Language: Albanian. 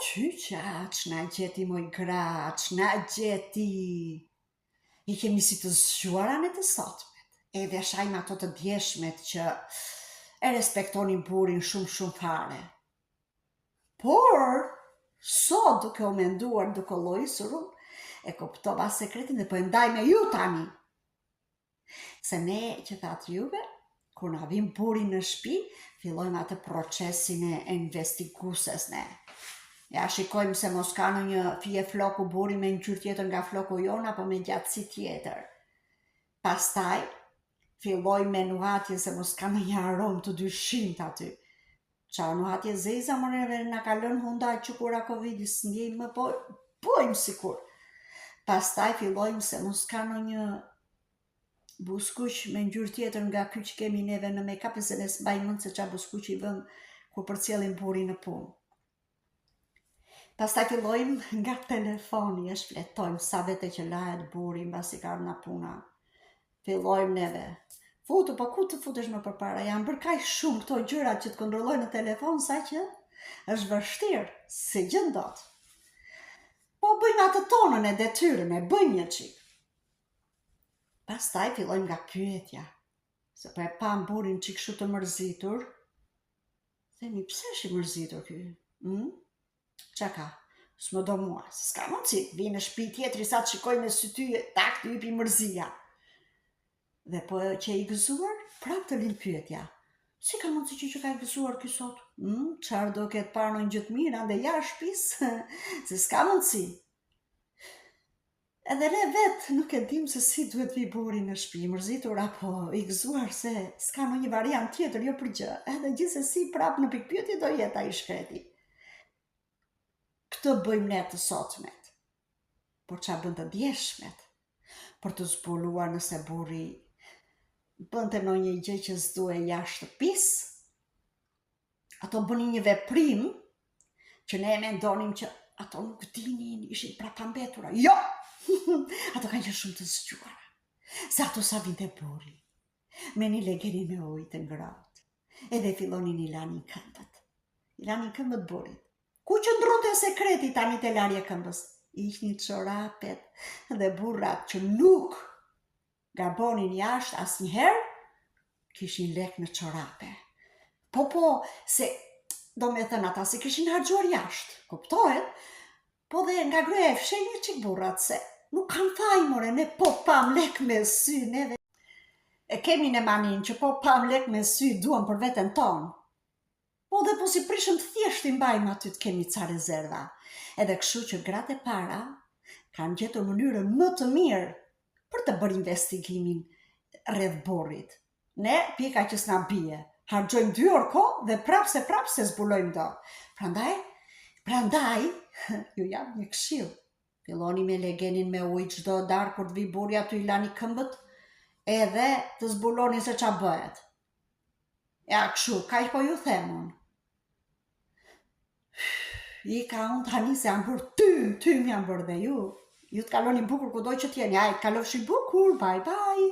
qyqa, që na gjeti moj gra, që na gjeti. I kemi si të zgjuara në të sotmet, edhe shajmë ato të djeshmet që e respektonin burin shumë fare. Por, sot duke u menduar, duke llojsur, e kuptova sekretin dhe po e ndaj me ju tani. Se ne që thatë juve, kur na vim buri në shtëpi, fillojmë atë procesin e investiguses ne. Ja shikojmë se mos ka në një fije floku buri me ngjyrë tjetër nga floku jon apo me gjatësi tjetër. Pastaj, fillojmë me nuhatje se mos ka në një aromë të dyshimt aty. Qa nuhatje zeza më neve nga ka lënë hunda që kura Covidis ndjejmë më pojmë sikur. Pastaj fillojmë se mos ka në një buskuq me ngjyrë tjetër nga ky që kemi neve në make-up, se ne s'mbajmë mend se qa buskuq i vëm kur përcjellim burin në punë. Pastaj fillojmë nga telefoni, e shfletojmë sa vete që lahet buri mbasi ka ardhur nga puna. Fillojmë neve. Futu, po ku të futesh më përpara? Janë bërë kaq shumë këto gjërat që të kontrollojnë në telefon sa që është vështirë, si gjë dot. Po bëjmë atë tonën e detyrën, e bëjmë një çik. Pastaj fillojmë nga pyetja. Se po e pam burin çik kështu të mërzitur. Themi, pse është i mërzitur ky? Qa ka? S'më do mua, s'ka mundsi, vi në shtëpi tjetri sa të shikoj me sy ty, tak të hypi mërzia. Dhe po që i gëzuar, prap të lind pyetja. Si ka mundsi që ka i gëzuar ky sot? Çfarë do ketë parë në gjë të mira ande jashtë shtëpisë? Se s'ka mundsi. Edhe ne vetë nuk e dim se si duhet vi buri në shtëpi, mërzitur apo i gëzuar se s'ka në një variant tjetër, jo për gjë. Edhe gjithsesi prap në pikpyetje do jetë ai shkreti. Këtë bëjmë ne të sotmet. Por qa bën të djeshmet? Për të zbuluar nëse burri bënte në një gjë që s'due jashtë shtëpisë, ato bënin një veprim që ne mendonim që ato nuk dinin, ishin prapambetura. Jo! Ato kanë qenë shumë të zgjuara. Se ato sa vinte burri, me një legjeri me ujë të ngrohtë, edhe fillonin i lanin këmbët. I lanin këmbët burit. Ku qëndronte sekreti tani te larja këmbës? Ishin çorapet dhe burrat që nuk gabonin jashtë asnjëherë, kishin lek në çorape. Po, se do me thënë ata se kishin harxuar jashtë, kuptohet? Po dhe nga gruaja e fshehin një çik burrat se nuk kanë faj more, ne po pam lek me sy, neve e kemi në manin që po pam lek me sy duam për veten tonë. Po dhe po si prishëm të thjesht i mbajmë aty të kemi ca rezerva. Edhe kështu që gratë e para kanë gjetur mënyrën më të mirë për të bërë investigimin rreth burrit. Ne pika që s'na bie, harxojmë 2 orë kohë dhe prap se zbulojmë do. Prandaj, ju jam një këshill. Filloni me legenin me ujë çdo darkë kur të vi burri aty i lani këmbët, edhe të zbuloni se qa bëhet. Ja, kështu, kaq po ju them unë. I ka unë tani se janë bërë tym janë bërë dhe ju. Ju të kaloni bukur kudo që t'jeni, ajë, kalofshi bukur, bye bye.